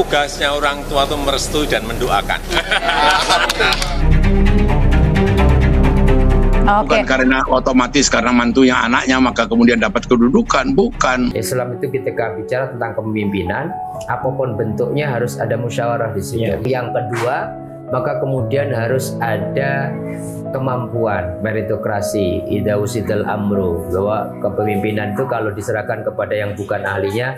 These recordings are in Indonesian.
tugasnya orang tua itu merestui dan mendoakan. Bukan karena otomatis karena mantunya anaknya maka kemudian dapat kedudukan, bukan. Islam itu ketika bicara tentang kepemimpinan, apapun bentuknya harus ada musyawarah di situ. Yang kedua, maka kemudian harus ada kemampuan, meritokrasi, idza usidal amru, bahwa kepemimpinan itu kalau diserahkan kepada yang bukan ahlinya,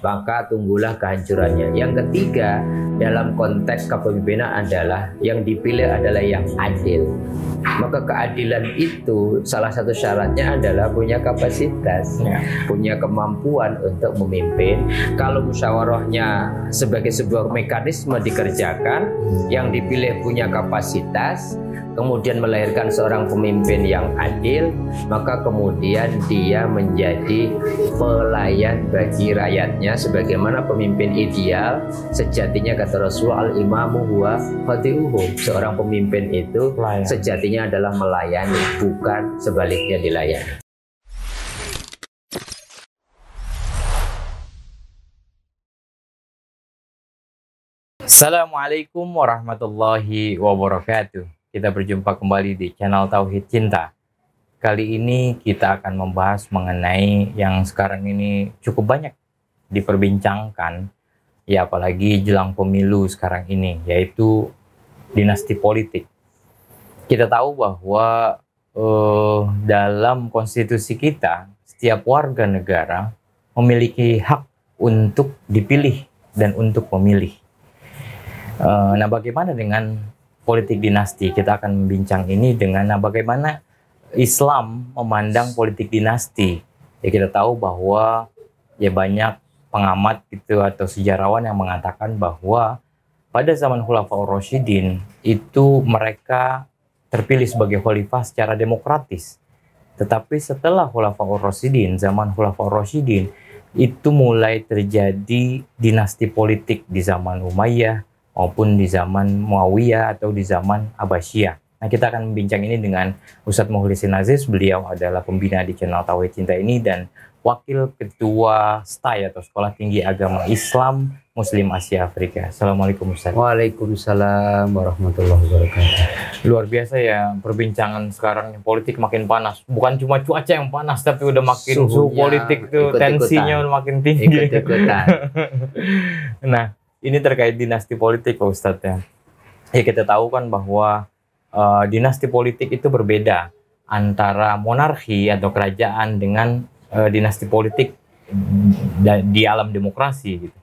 maka tunggulah kehancurannya. Yang ketiga, dalam konteks kepemimpinan adalah yang dipilih adalah yang adil. Maka keadilan itu salah satu syaratnya adalah punya kapasitas, punya kemampuan untuk memimpin. Kalau musyawarahnya sebagai sebuah mekanisme dikerjakan, yang dipilih punya kapasitas, kemudian melahirkan seorang pemimpin yang adil, maka kemudian dia menjadi pelayan bagi rakyatnya sebagaimana pemimpin ideal. Sejatinya kata Rasulullah, al-imamu huwa khadi'uhum, seorang pemimpin itu sejatinya adalah melayani, bukan sebaliknya dilayani. Assalamualaikum warahmatullahi wabarakatuh. Kita berjumpa kembali di channel Tauhid Cinta. Kali ini kita akan membahas mengenai yang sekarang ini cukup banyak diperbincangkan, ya apalagi jelang pemilu sekarang ini, yaitu dinasti politik. Kita tahu bahwa dalam konstitusi kita, setiap warga negara memiliki hak untuk dipilih dan untuk memilih. Nah, bagaimana dengan politik dinasti? Kita akan membincang ini dengan bagaimana Islam memandang politik dinasti. Ya, kita tahu bahwa ya banyak pengamat gitu atau sejarawan yang mengatakan bahwa pada zaman Khulafaur Rasyidin itu mereka terpilih sebagai khalifah secara demokratis. Tetapi setelah Khulafaur Rasyidin, zaman Khulafaur Rasyidin, itu mulai terjadi dinasti politik di zaman Umayyah maupun di zaman Muawiyah atau di zaman Abbasiyah. Nah, kita akan membincang ini dengan Ustadz Mukhlisin Aziz. Beliau adalah pembina di channel Tauhid Cinta ini dan Wakil Ketua STAI atau Sekolah Tinggi Agama Islam Muslim Asia Afrika. Assalamualaikum Ustadz. Waalaikumsalam warahmatullahi wabarakatuh. Luar biasa ya perbincangan sekarang, politik makin panas. Bukan cuma cuaca yang panas, tapi udah makin suhu politik tuh, tensinya udah makin tinggi. Nah, ini terkait dinasti politik Pak Ustadz ya. Ya kita tahu kan bahwa dinasti politik itu berbeda antara monarki atau kerajaan dengan dinasti politik di alam demokrasi gitu.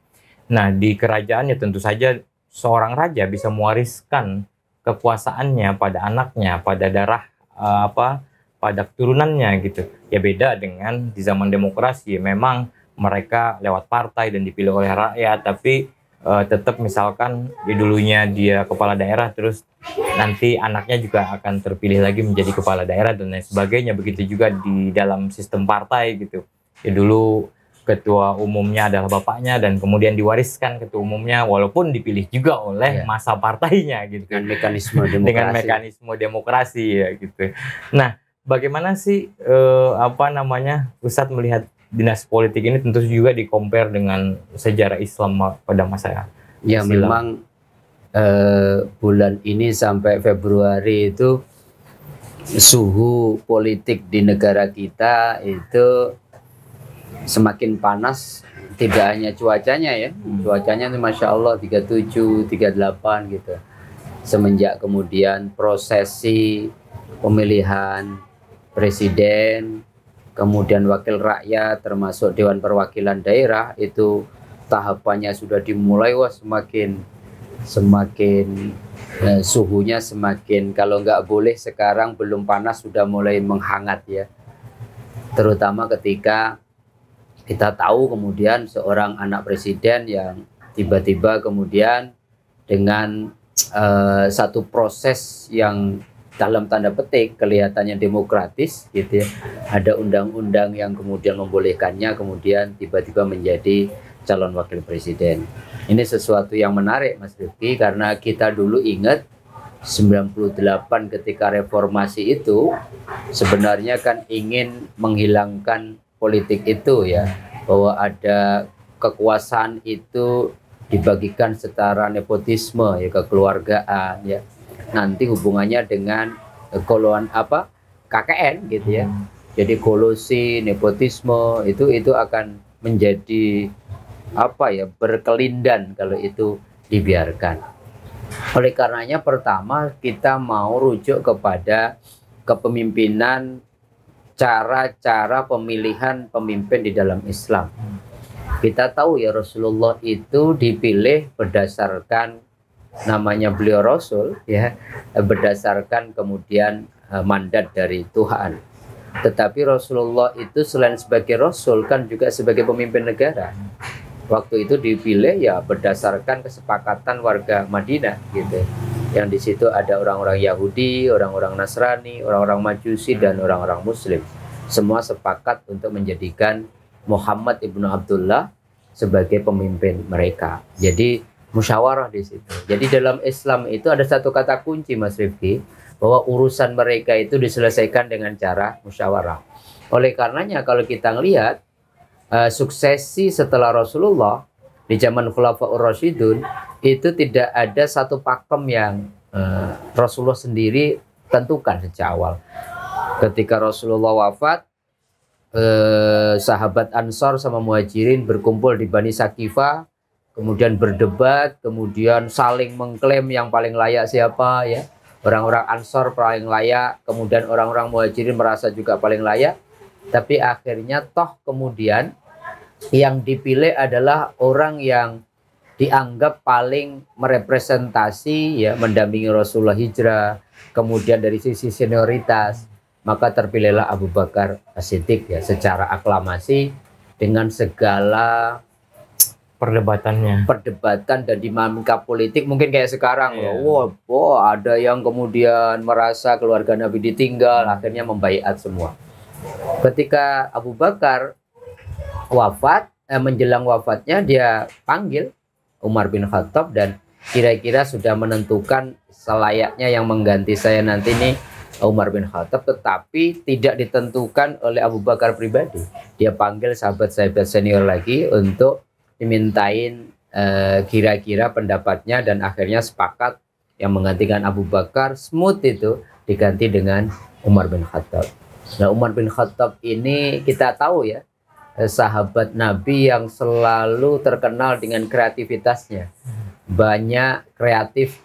Nah, di kerajaan ya tentu saja seorang raja bisa mewariskan kekuasaannya pada anaknya, pada darah pada keturunannya gitu. Ya beda dengan di zaman demokrasi, memang mereka lewat partai dan dipilih oleh rakyat, tapi tetap misalkan di dulunya dia kepala daerah, terus nanti anaknya juga akan terpilih lagi menjadi kepala daerah dan lain sebagainya. Begitu juga di dalam sistem partai gitu. Ya dulu ketua umumnya adalah bapaknya dan kemudian diwariskan ketua umumnya walaupun dipilih juga oleh masa partainya gitu. Dengan mekanisme demokrasi. Dengan mekanisme demokrasi ya gitu. Nah, bagaimana sih Ustadz melihat dinasti politik ini? Tentu juga di-compare dengan sejarah Islam pada masa ya Islam. Memang bulan ini sampai Februari itu suhu politik di negara kita itu semakin panas. Tidak hanya cuacanya ya, cuacanya itu Masya Allah 37, 38 gitu. Semenjak kemudian prosesi pemilihan presiden, kemudian wakil rakyat termasuk Dewan Perwakilan Daerah itu tahapannya sudah dimulai, semakin suhunya semakin, kalau nggak boleh sekarang belum panas sudah mulai menghangat ya. Terutama ketika kita tahu kemudian seorang anak presiden yang tiba-tiba kemudian dengan satu proses yang dalam tanda petik kelihatannya demokratis gitu ya, ada undang-undang yang kemudian membolehkannya kemudian tiba-tiba menjadi calon wakil presiden. Ini sesuatu yang menarik Mas Rifki, karena kita dulu ingat 98 ketika reformasi itu sebenarnya kan ingin menghilangkan politik itu ya, bahwa ada kekuasaan itu dibagikan secara nepotisme ya, kekeluargaan ya. Nanti hubungannya dengan golongan apa? KKN gitu ya. Jadi kolusi, nepotisme itu akan menjadi apa ya, berkelindan kalau itu dibiarkan. Oleh karenanya pertama kita mau rujuk kepada kepemimpinan, cara-cara pemilihan pemimpin di dalam Islam. Kita tahu ya Rasulullah itu dipilih berdasarkan namanya beliau Rasul ya, berdasarkan kemudian mandat dari Tuhan. Tetapi Rasulullah itu selain sebagai Rasul kan juga sebagai pemimpin negara. Waktu itu dipilih ya berdasarkan kesepakatan warga Madinah gitu. Yang di situ ada orang-orang Yahudi, orang-orang Nasrani, orang-orang Majusi dan orang-orang Muslim. Semua sepakat untuk menjadikan Muhammad ibnu Abdullah sebagai pemimpin mereka. Jadi musyawarah di situ. Jadi dalam Islam itu ada satu kata kunci Mas Rifki, bahwa urusan mereka itu diselesaikan dengan cara musyawarah. Oleh karenanya kalau kita ngelihat suksesi setelah Rasulullah di zaman Khulafaur Rasyidun itu tidak ada satu pakem yang Rasulullah sendiri tentukan sejak awal. Ketika Rasulullah wafat, sahabat Ansor sama Muhajirin berkumpul di Bani Sakifah, kemudian berdebat, kemudian saling mengklaim yang paling layak siapa ya. Orang-orang Ansor paling layak, kemudian orang-orang Muhajirin merasa juga paling layak. Tapi akhirnya toh kemudian yang dipilih adalah orang yang dianggap paling merepresentasi ya, mendampingi Rasulullah hijrah, kemudian dari sisi senioritas, maka terpilihlah Abu Bakar As-Siddiq ya, secara aklamasi dengan segala perdebatan dan dinamika politik mungkin kayak sekarang loh. Wow, ada yang kemudian merasa keluarga Nabi ditinggal, akhirnya membaiat semua. Ketika Abu Bakar wafat, menjelang wafatnya dia panggil Umar bin Khattab dan kira-kira sudah menentukan selayaknya yang mengganti saya nanti nih Umar bin Khattab, tetapi tidak ditentukan oleh Abu Bakar pribadi. Dia panggil sahabat-sahabat senior lagi untuk dimintain kira-kira pendapatnya dan akhirnya sepakat yang menggantikan Abu Bakar smooth itu diganti dengan Umar bin Khattab. Nah, Umar bin Khattab ini kita tahu ya, sahabat Nabi yang selalu terkenal dengan kreativitasnya. Banyak kreatif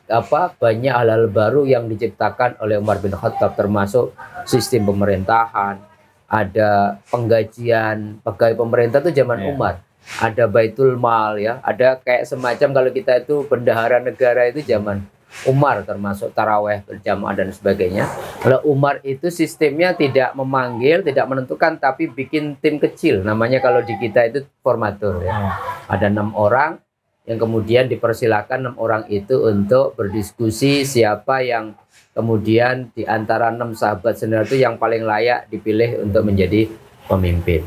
banyak hal-hal baru yang diciptakan oleh Umar bin Khattab, termasuk sistem pemerintahan, ada penggajian pegawai pemerintah itu zaman Umar. Ada Baitul Mal ya, ada kayak semacam kalau kita itu bendahara negara itu zaman Umar, termasuk taraweh berjamaah dan sebagainya. Kalau Umar itu sistemnya tidak memanggil, tidak menentukan, tapi bikin tim kecil. Namanya kalau di kita itu formatur ya. Ada 6 orang yang kemudian dipersilakan 6 orang itu untuk berdiskusi siapa yang kemudian di antara 6 sahabat senior itu yang paling layak dipilih untuk menjadi pemimpin.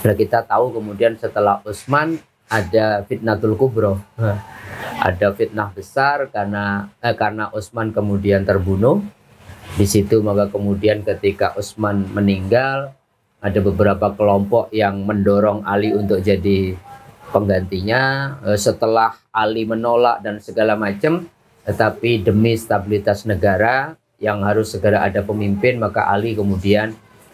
Nah, kita tahu kemudian setelah Utsman ada fitnatul kubro. Ada fitnah besar karena Utsman kemudian terbunuh. Di situ maka kemudian ketika Utsman meninggal, ada beberapa kelompok yang mendorong Ali untuk jadi penggantinya. Setelah Ali menolak dan segala macam, tetapi demi stabilitas negara yang harus segera ada pemimpin, maka Ali kemudian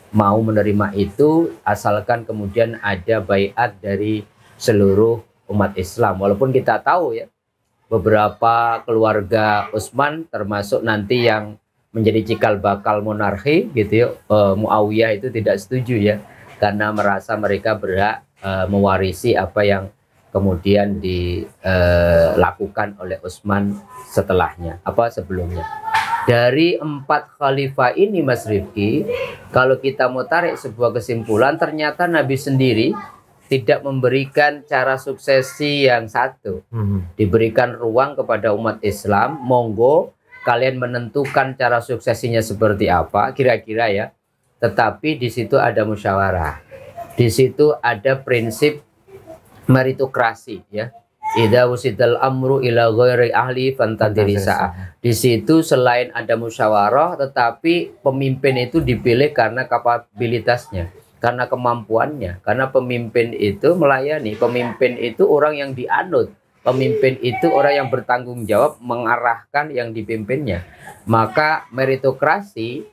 mau menerima itu asalkan kemudian ada baiat dari seluruh umat Islam. Walaupun kita tahu ya, beberapa keluarga Utsman termasuk nanti yang menjadi cikal bakal monarki gitu ya, Muawiyah itu tidak setuju ya, karena merasa mereka berhak mewarisi apa yang kemudian dilakukan oleh Utsman setelahnya, sebelumnya. Dari 4 khalifah ini Mas Rifki, kalau kita mau tarik sebuah kesimpulan, ternyata Nabi sendiri tidak memberikan cara suksesi yang satu. Diberikan ruang kepada umat Islam, monggo kalian menentukan cara suksesinya seperti apa, kira-kira ya. Tetapi di situ ada musyawarah. Di situ ada prinsip meritokrasi ya. Idza wusidal amru ila ghairi ahli fantadiri sa'ah. Di situ selain ada musyawarah, tetapi pemimpin itu dipilih karena kapabilitasnya, karena kemampuannya, karena pemimpin itu melayani, pemimpin itu orang yang dianut pemimpin itu orang yang bertanggung jawab mengarahkan yang dipimpinnya. Maka meritokrasi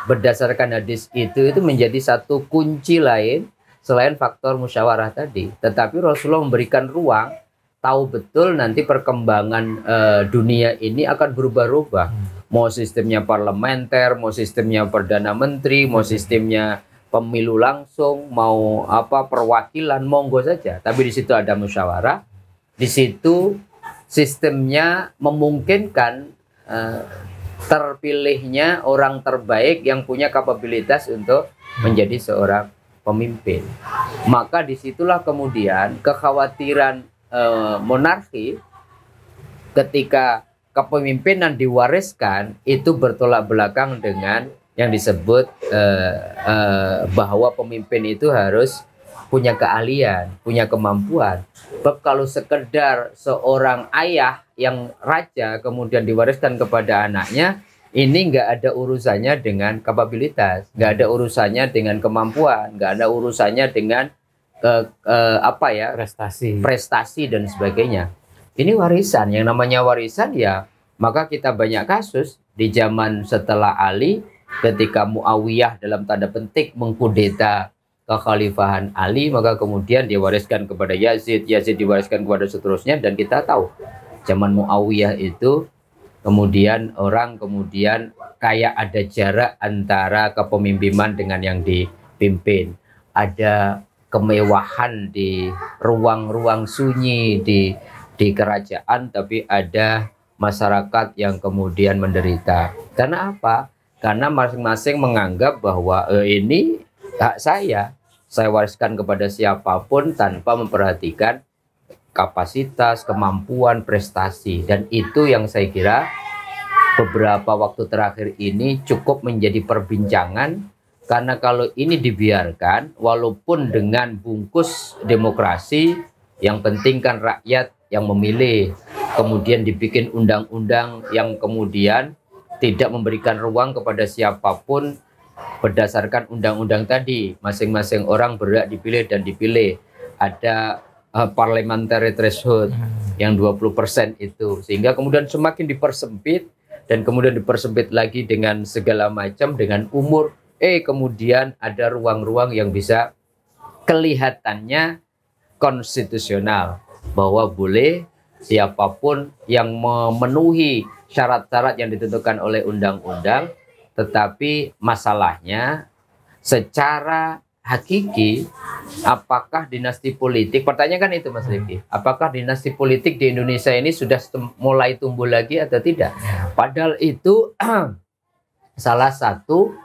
berdasarkan hadis itu menjadi satu kunci lain selain faktor musyawarah tadi. Tetapi Rasulullah memberikan ruang, tahu betul nanti perkembangan dunia ini akan berubah-ubah. Mau sistemnya parlementer, mau sistemnya perdana menteri, mau sistemnya pemilu langsung, mau apa perwakilan, monggo saja. Tapi di situ ada musyawarah. Di situ sistemnya memungkinkan terpilihnya orang terbaik yang punya kapabilitas untuk menjadi seorang pemimpin. Maka disitulah kemudian kekhawatiran monarki ketika kepemimpinan diwariskan itu bertolak belakang dengan yang disebut bahwa pemimpin itu harus punya keahlian, punya kemampuan. Sebab kalau sekedar seorang ayah yang raja kemudian diwariskan kepada anaknya, ini nggak ada urusannya dengan kapabilitas, nggak ada urusannya dengan kemampuan, nggak ada urusannya dengan prestasi dan sebagainya. Ini warisan, yang namanya warisan ya. Maka kita banyak kasus di zaman setelah Ali, ketika Muawiyah dalam tanda petik mengkudeta kekhalifahan Ali, maka kemudian diwariskan kepada Yazid, Yazid diwariskan kepada seterusnya, dan kita tahu zaman Muawiyah itu kemudian orang kayak ada jarak antara kepemimpinan dengan yang dipimpin, ada kemewahan di ruang-ruang sunyi di kerajaan, tapi ada masyarakat yang kemudian menderita. Karena apa? Karena masing-masing menganggap bahwa ini hak saya wariskan kepada siapapun tanpa memperhatikan kapasitas, kemampuan, prestasi. Dan itu yang saya kira beberapa waktu terakhir ini cukup menjadi perbincangan, karena kalau ini dibiarkan, walaupun dengan bungkus demokrasi, yang penting kan rakyat yang memilih, kemudian dibikin undang-undang yang kemudian tidak memberikan ruang kepada siapapun berdasarkan undang-undang tadi. Masing-masing orang berhak dipilih dan dipilih. Ada parliamentary threshold yang 20% itu, sehingga kemudian semakin dipersempit dan kemudian dipersempit lagi dengan segala macam, dengan umur, kemudian ada ruang-ruang yang bisa kelihatannya konstitusional, bahwa boleh siapapun yang memenuhi syarat-syarat yang ditentukan oleh undang-undang. Tetapi masalahnya secara hakiki, apakah dinasti politik, pertanyaan kan itu Mas Rifki, apakah dinasti politik di Indonesia ini sudah mulai tumbuh lagi atau tidak? Padahal itu salah satu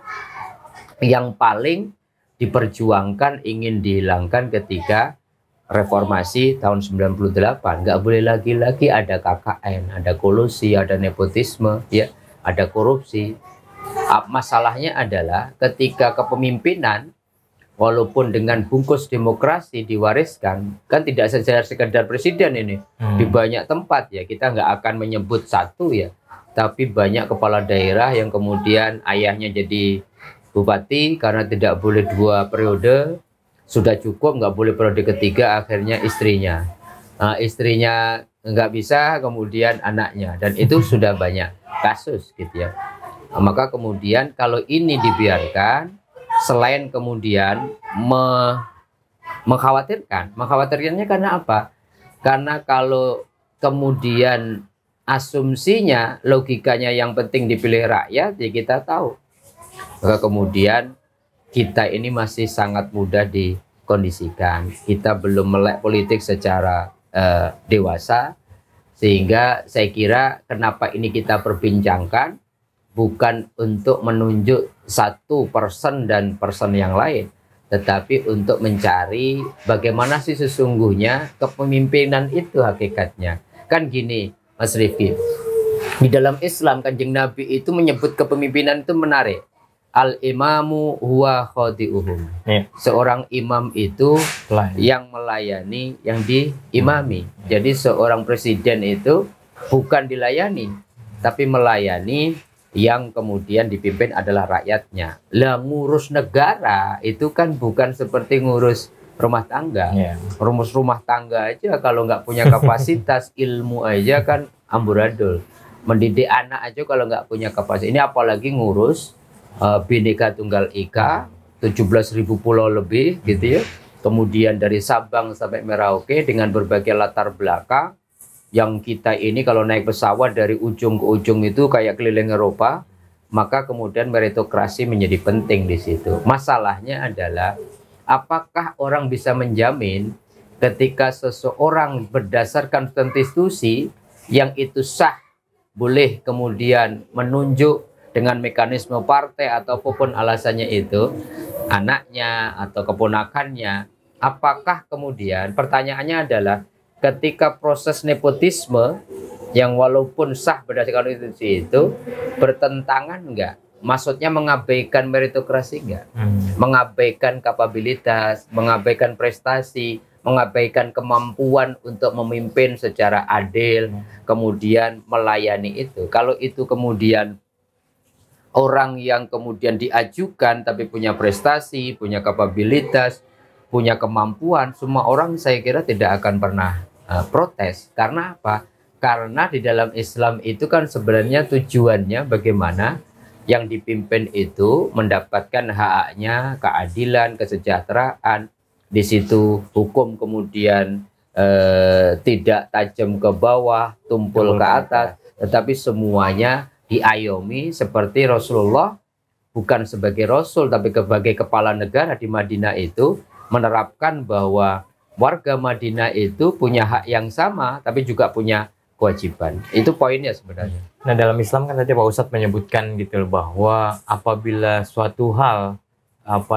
yang paling diperjuangkan, ingin dihilangkan ketika reformasi tahun 98. Nggak boleh lagi ada KKN, ada kolusi, ada nepotisme, ya, ada korupsi. Masalahnya adalah ketika kepemimpinan walaupun dengan bungkus demokrasi diwariskan, kan tidak saja sekedar presiden ini, di banyak tempat ya, kita nggak akan menyebut satu ya, tapi banyak kepala daerah yang kemudian ayahnya jadi bupati karena tidak boleh 2 periode, sudah cukup nggak boleh periode ketiga, akhirnya istrinya, istrinya nggak bisa, kemudian anaknya, dan itu sudah banyak kasus gitu ya. Maka kemudian kalau ini dibiarkan, selain kemudian mengkhawatirkannya karena apa? Karena kalau kemudian asumsinya, logikanya yang penting dipilih rakyat, ya kita tahu. Maka kemudian kita ini masih sangat mudah dikondisikan. Kita belum melek politik secara dewasa, sehingga saya kira kenapa ini kita perbincangkan, bukan untuk menunjuk satu person dan person yang lain, tetapi untuk mencari bagaimana sih sesungguhnya kepemimpinan itu hakikatnya. Kan gini Mas Rifki, di dalam Islam Kanjeng Nabi itu menyebut kepemimpinan itu menarik. Al-imamu huwa khadi'uhum. Seorang imam itu yang melayani yang diimami. Jadi seorang presiden itu bukan dilayani, tapi melayani yang kemudian dipimpin adalah rakyatnya. Lah ngurus negara itu kan bukan seperti ngurus rumah tangga. Ya. Rumus rumah tangga aja kalau nggak punya kapasitas ilmu aja kan amburadul. Mendidik anak aja kalau nggak punya kapasitas. Ini apalagi ngurus Bhinneka Tunggal Ika, 17.000 pulau lebih gitu ya. Kemudian dari Sabang sampai Merauke dengan berbagai latar belakang. Yang kita ini kalau naik pesawat dari ujung ke ujung itu kayak keliling Eropa. Maka kemudian meritokrasi menjadi penting di situ. Masalahnya adalah apakah orang bisa menjamin ketika seseorang berdasarkan konstitusi yang itu sah boleh kemudian menunjuk dengan mekanisme partai ataupun alasannya itu anaknya atau keponakannya, apakah kemudian pertanyaannya adalah ketika proses nepotisme yang walaupun sah berdasarkan konstitusi itu bertentangan enggak? Maksudnya mengabaikan meritokrasi enggak? Mengabaikan kapabilitas, mengabaikan prestasi, mengabaikan kemampuan untuk memimpin secara adil, kemudian melayani itu. Kalau itu kemudian orang yang kemudian diajukan tapi punya prestasi, punya kapabilitas, punya kemampuan, semua orang saya kira tidak akan pernah protes. Karena apa? Karena di dalam Islam itu kan sebenarnya tujuannya bagaimana yang dipimpin itu mendapatkan hak-haknya, keadilan, kesejahteraan. Di situ hukum kemudian tidak tajam ke bawah, tumpul ke atas, tetapi semuanya diayomi seperti Rasulullah bukan sebagai Rasul tapi sebagai kepala negara di Madinah itu menerapkan bahwa warga Madinah itu punya hak yang sama tapi juga punya kewajiban. Itu poinnya sebenarnya. Nah, dalam Islam kan tadi Pak Ustadz menyebutkan gitu bahwa apabila suatu hal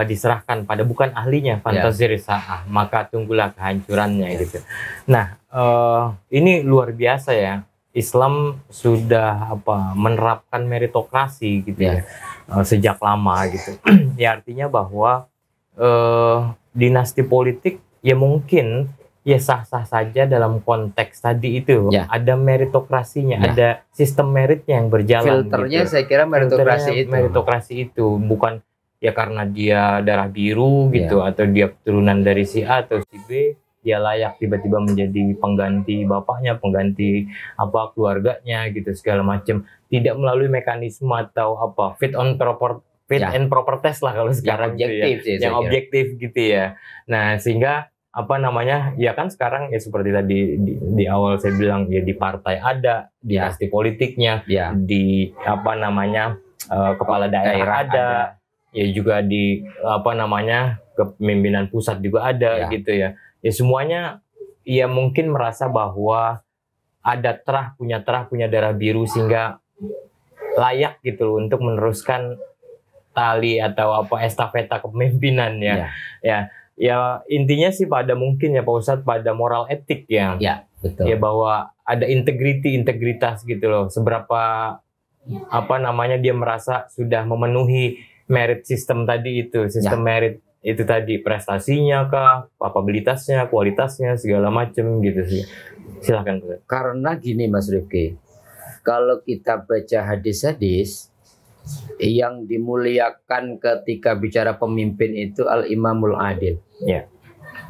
diserahkan pada bukan ahlinya, fantazir sa'ah, maka tunggulah kehancurannya gitu. Nah, ini luar biasa ya. Islam sudah menerapkan meritokrasi gitu ya, sejak lama gitu. Ya artinya bahwa dinasti politik ya mungkin ya sah-sah saja dalam konteks tadi itu. Ada meritokrasinya, ada sistem meritnya yang berjalan. Filternya gitu. Saya kira meritokrasi itu bukan ya karena dia darah biru gitu atau dia keturunan dari si A atau si B, dia layak tiba-tiba menjadi pengganti bapaknya, pengganti keluarganya gitu segala macam. Tidak melalui mekanisme atau fit and proper test lah kalau sekarang yang objektif gitu ya. Yang objektif gitu ya. Nah, sehingga ya kan sekarang ya seperti tadi di awal saya bilang ya di partai ada, dinasti politiknya, di kepala daerah ada, ya juga di kepemimpinan pusat juga ada gitu ya. Ya semuanya ya mungkin merasa bahwa ada punya darah biru sehingga layak gitu untuk meneruskan tali atau estafeta kepemimpinan ya. Ya intinya sih mungkin ya Pak Ustadz pada moral etik ya. Ya, betul. Ya bahwa ada integritas gitu loh. Seberapa dia merasa sudah memenuhi merit sistem tadi itu, merit itu tadi, prestasinya kah, kapabilitasnya, kualitasnya segala macam gitu sih. Silakan Pak. Karena gini Mas Rifki. Kalau kita baca hadis-hadis yang dimuliakan ketika bicara pemimpin itu al-imamul adil.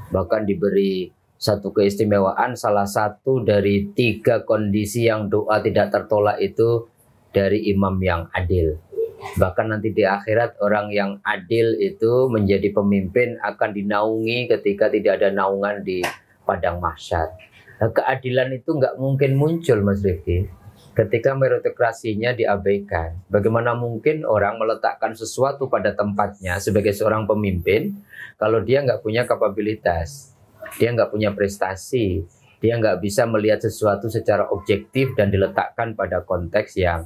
Bahkan diberi satu keistimewaan, salah satu dari 3 kondisi yang doa tidak tertolak itu dari imam yang adil. Bahkan nanti di akhirat orang yang adil itu menjadi pemimpin akan dinaungi ketika tidak ada naungan di padang mahsyar. Nah, keadilan itu nggak mungkin muncul Mas Rifki ketika meritokrasinya diabaikan. Bagaimana mungkin orang meletakkan sesuatu pada tempatnya sebagai seorang pemimpin kalau dia nggak punya kapabilitas, dia nggak punya prestasi, dia nggak bisa melihat sesuatu secara objektif dan diletakkan pada konteks yang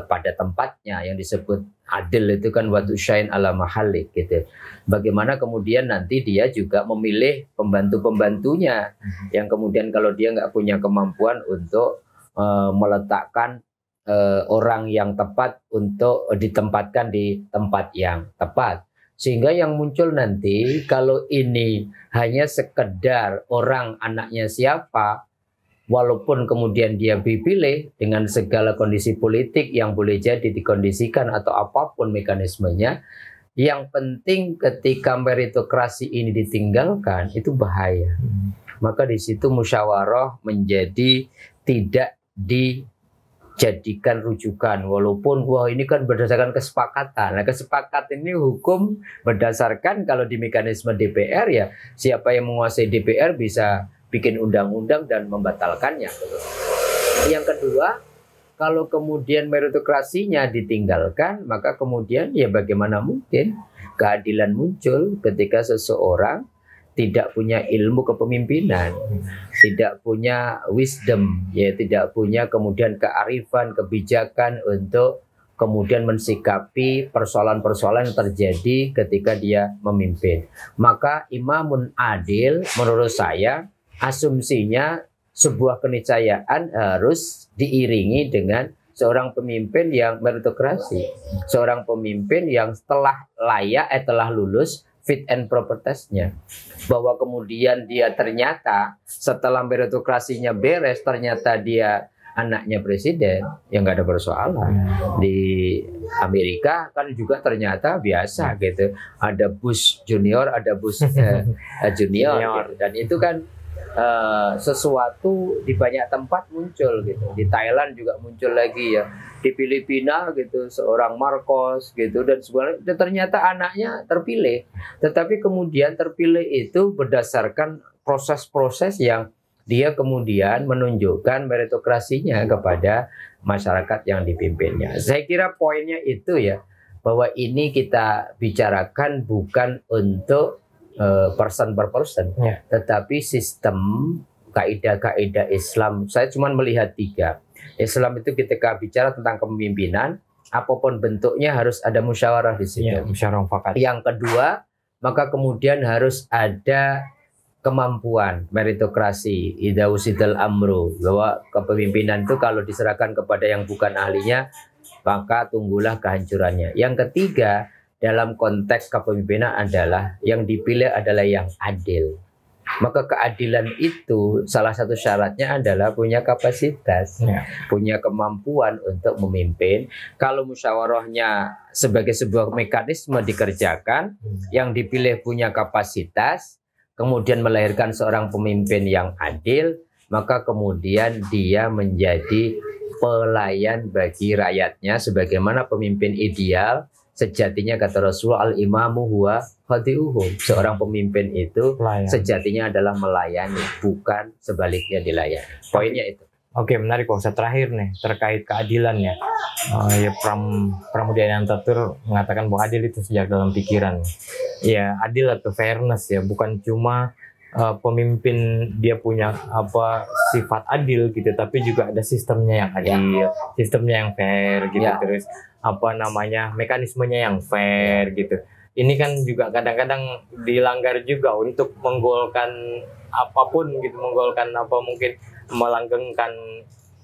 pada tempatnya, yang disebut adil itu kan watu syain ala mahalik gitu. Bagaimana kemudian nanti dia juga memilih pembantu-pembantunya yang kemudian kalau dia nggak punya kemampuan untuk meletakkan orang yang tepat untuk ditempatkan di tempat yang tepat. Sehingga yang muncul nanti kalau ini hanya sekedar orang anaknya siapa, walaupun kemudian dia dipilih dengan segala kondisi politik yang boleh jadi dikondisikan atau apapun mekanismenya, Yang penting ketika meritokrasi ini ditinggalkan itu bahaya. Maka di situ musyawarah menjadi tidak dijadikan rujukan, walaupun wah ini kan berdasarkan kesepakatan. Nah, kesepakatan ini hukum berdasarkan kalau di mekanisme DPR ya siapa yang menguasai DPR bisa bikin undang-undang dan membatalkannya. Yang kedua, kalau kemudian meritokrasinya ditinggalkan, maka kemudian ya bagaimana mungkin keadilan muncul ketika seseorang tidak punya ilmu kepemimpinan, tidak punya wisdom, ya tidak punya kemudian kearifan, kebijakan untuk kemudian mensikapi persoalan-persoalan yang terjadi ketika dia memimpin. Maka imamun adil menurut saya asumsinya sebuah keniscayaan harus diiringi dengan seorang pemimpin yang meritokrasi, seorang pemimpin yang telah lulus fit and proper testnya, bahwa kemudian dia ternyata setelah meritokrasinya beres ternyata dia anaknya presiden, yang nggak ada persoalan. Di Amerika kan juga ternyata biasa gitu, ada Bush junior, ada Bush junior gitu. Dan itu kan sesuatu di banyak tempat muncul gitu. Di Thailand juga muncul lagi ya. Di Filipina gitu seorang Marcos gitu dan sebenarnya ternyata anaknya terpilih. Tetapi kemudian terpilih itu berdasarkan proses-proses yang dia kemudian menunjukkan meritokrasinya kepada masyarakat yang dipimpinnya. Saya kira poinnya itu ya, bahwa ini kita bicarakan bukan untuk person per person, tetapi sistem kaidah-kaidah Islam. Saya cuma melihat 3. Islam itu ketika bicara tentang kepemimpinan, apapun bentuknya harus ada musyawarah di situ. Musyawarah mufakat. Yang kedua, maka kemudian harus ada kemampuan meritokrasi, idza usidal amru, bahwa kepemimpinan itu kalau diserahkan kepada yang bukan ahlinya, maka tunggulah kehancurannya. Yang ketiga, dalam konteks kepemimpinan adalah yang dipilih adalah yang adil. Maka keadilan itu salah satu syaratnya adalah punya kapasitas, punya kemampuan untuk memimpin. Kalau musyawarahnya sebagai sebuah mekanisme dikerjakan, yang dipilih punya kapasitas, kemudian melahirkan seorang pemimpin yang adil, maka kemudian dia menjadi pelayan bagi rakyatnya sebagaimana pemimpin ideal. Sejatinya kata Rasulullah, al-imamu huwa khadi'uhum. Seorang pemimpin itu sejatinya adalah melayani, bukan sebaliknya dilayani. Poinnya itu. Oke, menarik kok. Saya terakhir nih terkait keadilan ya. Ya Pramudia Yantatur mengatakan bahwa adil itu sejak dalam pikiran. Ya, adil atau fairness ya, bukan cuma pemimpin dia punya sifat adil gitu, tapi juga ada sistemnya yang adil, sistemnya yang fair gitu, terus mekanismenya yang fair gitu. Ini kan juga kadang-kadang dilanggar juga untuk menggolkan apapun gitu, menggolkan mungkin melanggengkan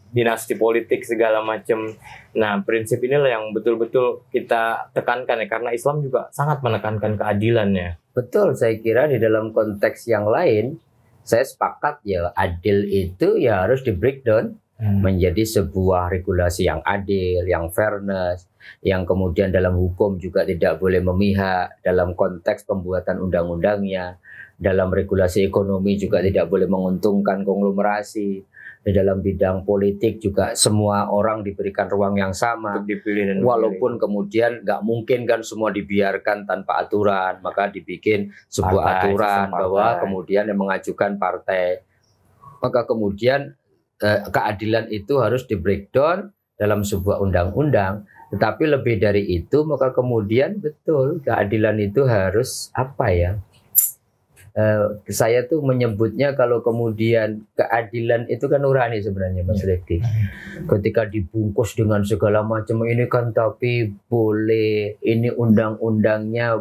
dinasti politik segala macam. Nah, prinsip inilah yang betul-betul kita tekankan ya, karena Islam juga sangat menekankan keadilannya. Betul, saya kira di dalam konteks yang lain saya sepakat ya, adil itu ya harus di breakdown menjadi sebuah regulasi yang adil, yang fairness, yang kemudian dalam hukum juga tidak boleh memihak, dalam konteks pembuatan undang-undangnya, dalam regulasi ekonomi juga tidak boleh menguntungkan konglomerasi, di dalam bidang politik juga semua orang diberikan ruang yang sama, dipilih dan walaupun kemudian nggak mungkin kan semua dibiarkan tanpa aturan, maka dibikin sebuah aturan bahwa kemudian yang mengajukan partai, maka kemudian keadilan itu harus di breakdown dalam sebuah undang-undang. Tetapi lebih dari itu, maka kemudian betul keadilan itu harus saya tuh menyebutnya kalau kemudian keadilan itu kan nurani sebenarnya Mas Rifki. Ketika dibungkus dengan segala macam ini kan tapi boleh, ini undang-undangnya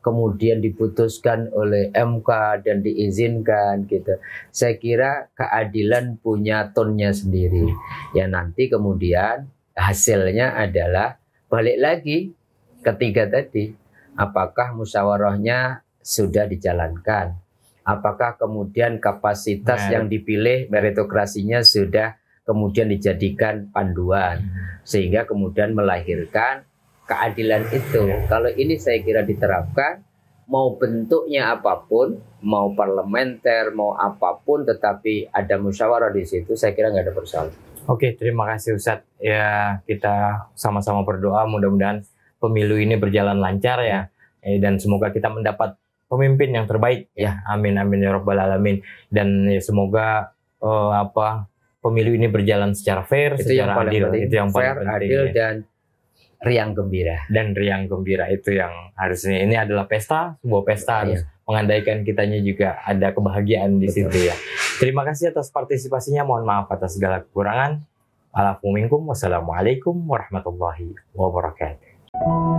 kemudian diputuskan oleh MK dan diizinkan gitu. Saya kira keadilan punya tonnya sendiri. Ya nanti kemudian hasilnya adalah balik lagi ketiga tadi. Apakah musyawarahnya sudah dijalankan? Apakah kemudian kapasitas yang dipilih meritokrasinya sudah kemudian dijadikan panduan sehingga kemudian melahirkan keadilan itu. Kalau ini saya kira diterapkan, mau bentuknya apapun, mau parlementer, mau apapun, tetapi ada musyawarah di situ, saya kira nggak ada persoalan. Oke, terima kasih Ustadz. Ya, kita sama-sama berdoa mudah-mudahan pemilu ini berjalan lancar ya. Dan semoga kita mendapat pemimpin yang terbaik ya. Amin amin ya rabbal alamin. Dan ya, semoga pemilu ini berjalan secara fair, Itu yang secara paling adil. penting. Itu yang paling Fair, penting. adil, Ya. dan riang gembira. Dan riang gembira itu yang harusnya. Ini adalah pesta, sebuah pesta harus mengandaikan kitanya juga ada kebahagiaan di Betul. situ ya. Terima kasih atas partisipasinya. Mohon maaf atas segala kekurangan. Alafu minkum. Wassalamualaikum warahmatullahi wabarakatuh.